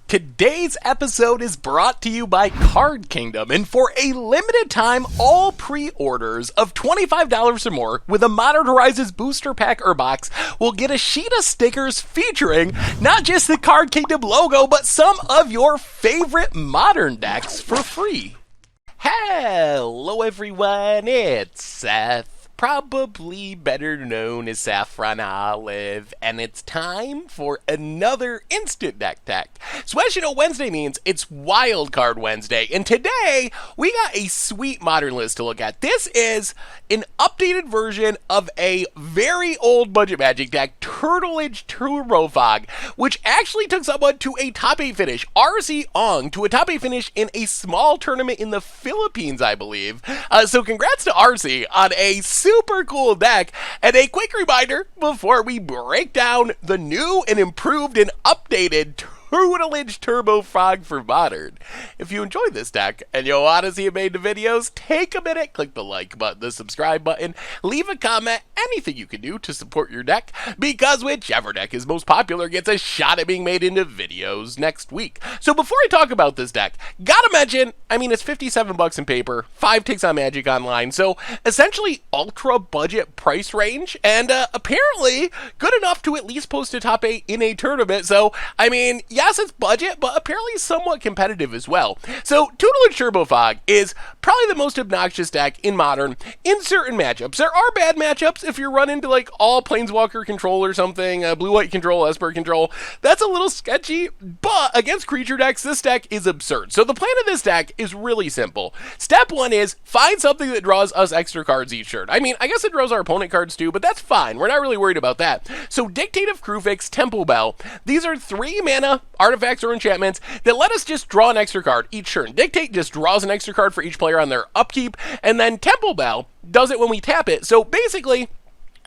Today's episode is brought to you by Card Kingdom, and for a limited time, all pre-orders of $25 or more with a Modern Horizons booster pack or box will get a sheet of stickers featuring not just the Card Kingdom logo, but some of your favorite Modern decks for free. Hello everyone, it's Seth. Probably better known as Saffron Olive, and it's time for another Instant Deck Tech. So as you know, Wednesday means it's Wildcard Wednesday, and today we got a sweet Modern list to look at. This is an updated version of a very old budget Magic deck, Tutelage Turbo Fog, which actually took someone to a top 8 finish, RC Ong, to a top 8 finish in a small tournament in the Philippines, I believe. So congrats to RC on a super cool deck, and a quick reminder before we break down the new and improved and updated Tutelage Turbo Fog for Modern. If you enjoyed this deck and you want to see it made into videos, take a minute, click the like button, the subscribe button, leave a comment, anything you can do to support your deck, because whichever deck is most popular gets a shot at being made into videos next week. So before I talk about this deck, gotta mention, it's $57 in paper, 5 ticks on Magic Online, so essentially ultra budget price range, and apparently good enough to at least post a top 8 in a tournament. So yes, it's budget, but apparently somewhat competitive as well. So Tutelage Turbo Fog is probably the most obnoxious deck in Modern in certain matchups. There are bad matchups if you're running into like all Planeswalker control or something, blue-white control, Esper control. That's a little sketchy, but against creature decks, this deck is absurd. So the plan of this deck is really simple. Step 1 is find something that draws us extra cards each turn. I guess it draws our opponent cards too, but that's fine. We're not really worried about that. So Dictative Krufix, Temple Bell, these are 3 mana artifacts or enchantments that let us just draw an extra card each turn. Dictate just draws an extra card for each player on their upkeep, and then Temple Bell does it when we tap it. So basically,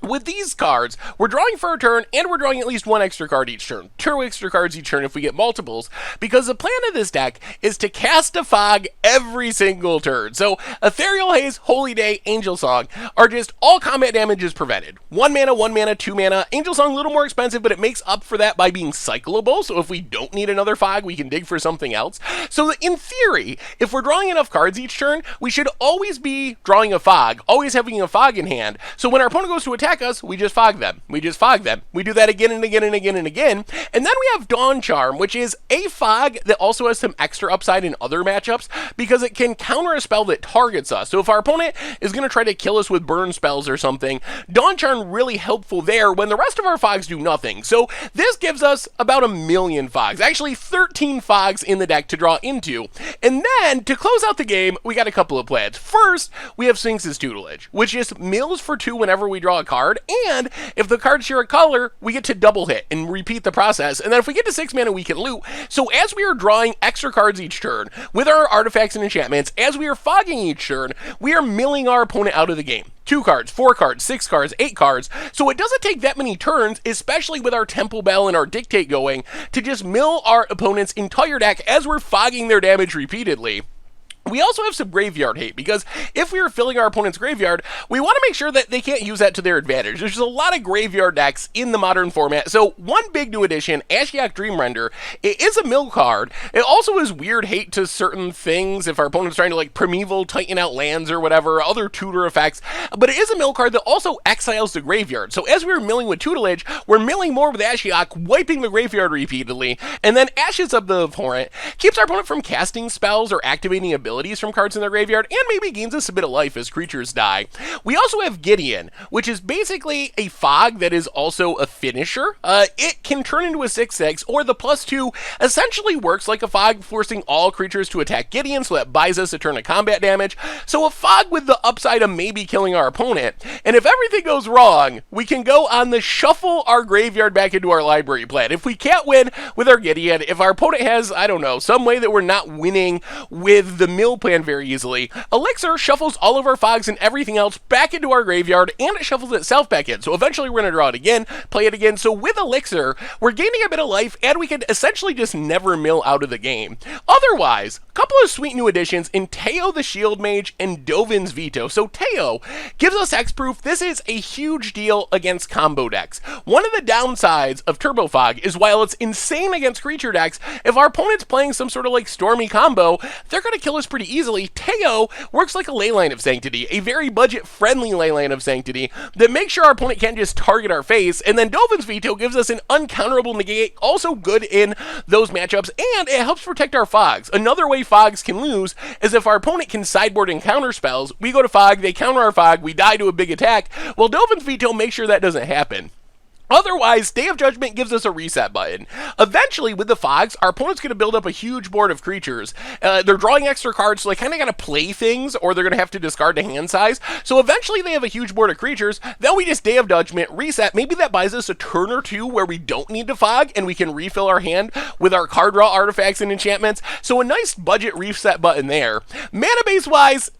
with these cards, we're drawing for a turn, and we're drawing at least 1 extra card each turn. 2 extra cards each turn if we get multiples, because the plan of this deck is to cast a Fog every single turn. So Ethereal Haze, Holy Day, Angel Song are just all combat damage is prevented. 1 mana, 1 mana, 2 mana. Angel Song a little more expensive, but it makes up for that by being cyclable, so if we don't need another Fog, we can dig for something else. So in theory, if we're drawing enough cards each turn, we should always be drawing a Fog, always having a Fog in hand, so when our opponent goes to attack us, we just fog them. We just fog them. We do that again and again and again and again. And then we have Dawn Charm, which is a fog that also has some extra upside in other matchups because it can counter a spell that targets us. So if our opponent is going to try to kill us with burn spells or something, Dawn Charm really helpful there when the rest of our fogs do nothing. So this gives us about 1,000,000 fogs. Actually 13 fogs in the deck to draw into. And then to close out the game, we got a couple of plans. First, we have Sphinx's Tutelage, which just mills for 2 whenever we draw a card. And if the cards share a color, we get to double hit and repeat the process. And then if we get to 6 mana, we can loot. So as we are drawing extra cards each turn with our artifacts and enchantments, as we are fogging each turn, we are milling our opponent out of the game. 2 cards, 4 cards, 6 cards, 8 cards. So it doesn't take that many turns, especially with our Temple Bell and our Dictate going, to just mill our opponent's entire deck as we're fogging their damage repeatedly. We also have some graveyard hate, because if we are filling our opponent's graveyard, we want to make sure that they can't use that to their advantage. There's a lot of graveyard decks in the Modern format, so one big new addition, Ashiok Dreamrender, it is a mill card. It also has weird hate to certain things if our opponent's trying to like Primeval tighten out lands or whatever, other tutor effects, but it is a mill card that also exiles the graveyard. So as we're milling with Tutelage, we're milling more with Ashiok, wiping the graveyard repeatedly, and then Ashes of the Abhorrent keeps our opponent from casting spells or activating abilities from cards in their graveyard, and maybe gains us a bit of life as creatures die. We also have Gideon, which is basically a fog that is also a finisher. It can turn into a 6/6, or the +2 essentially works like a fog, forcing all creatures to attack Gideon, so that buys us a turn of combat damage. So a fog with the upside of maybe killing our opponent. And if everything goes wrong, we can go on the shuffle our graveyard back into our library plan. If we can't win with our Gideon, if our opponent has, some way that we're not winning with the mill plan very easily. Elixir shuffles all of our fogs and everything else back into our graveyard, and it shuffles itself back in. So eventually we're going to draw it again, play it again. So with Elixir, we're gaining a bit of life, and we can essentially just never mill out of the game. Otherwise, a couple of sweet new additions in Teo the Shield Mage and Dovin's Veto. So Teo gives us hexproof. This is a huge deal against combo decks. One of the downsides of Turbo Fog is while it's insane against creature decks, if our opponent's playing some sort of like Stormy combo, they're going to kill us pretty easily. Teo works like a Leyline of Sanctity, a very budget-friendly Leyline of Sanctity that makes sure our opponent can't just target our face, and then Dovin's Veto gives us an uncounterable negate, also good in those matchups, and it helps protect our fogs. Another way fogs can lose is if our opponent can sideboard and counter spells, we go to fog, they counter our fog, we die to a big attack. Well, Dovin's Veto makes sure that doesn't happen. Otherwise, Day of Judgment gives us a reset button. Eventually, with the fogs, our opponent's going to build up a huge board of creatures. They're drawing extra cards, so they kind of got to play things, or they're going to have to discard to hand size. So eventually, they have a huge board of creatures. Then we just Day of Judgment, reset. Maybe that buys us a turn or two where we don't need to fog, and we can refill our hand with our card draw artifacts and enchantments. So a nice budget reset button there. Mana base-wise,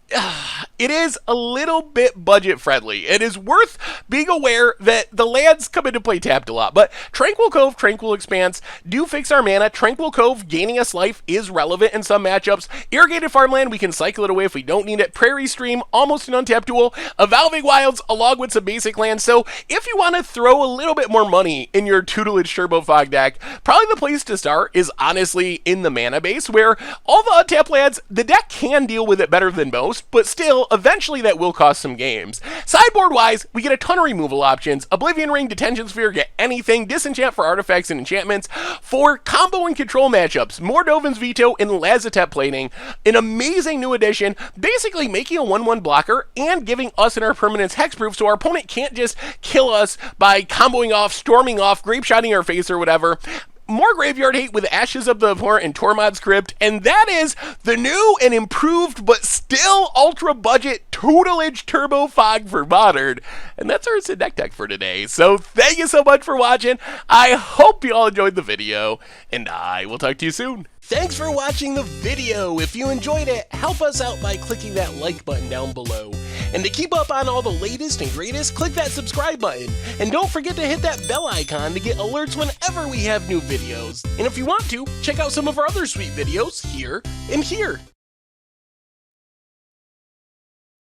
it is a little bit budget friendly. It is worth being aware that the lands come into play tapped a lot, but Tranquil Cove, Tranquil Expanse do fix our mana. Tranquil Cove gaining us life is relevant in some matchups. Irrigated Farmland, we can cycle it away if we don't need it. Prairie Stream, almost an untapped tool. Evolving Wilds along with some basic lands. So if you want to throw a little bit more money in your Tutelage Turbo Fog deck, probably the place to start is honestly in the mana base, where all the untapped lands, the deck can deal with it better than most, but still, eventually that will cost some games. Sideboard-wise, we get a ton of removal options. Oblivion Ring, Detention Sphere, get anything. Disenchant for artifacts and enchantments. For combo and control matchups, more Dovin's Veto and Lazotep plating. An amazing new addition, basically making a 1/1 blocker and giving us and our permanents hexproof, so our opponent can't just kill us by comboing off, storming off, grape-shotting our face or whatever. More graveyard hate with Ashes of the Abhorrent and Tormod's Crypt, and that is the new and improved but still ultra budget Tutelage Turbo Fog for Modern. And that's our instant deck tech for today. So thank you so much for watching. I hope you all enjoyed the video, and I will talk to you soon. Thanks for watching the video. If you enjoyed it, help us out by clicking that like button down below. And to keep up on all the latest and greatest, click that subscribe button. And don't forget to hit that bell icon to get alerts whenever we have new videos. And if you want to, check out some of our other sweet videos here and here.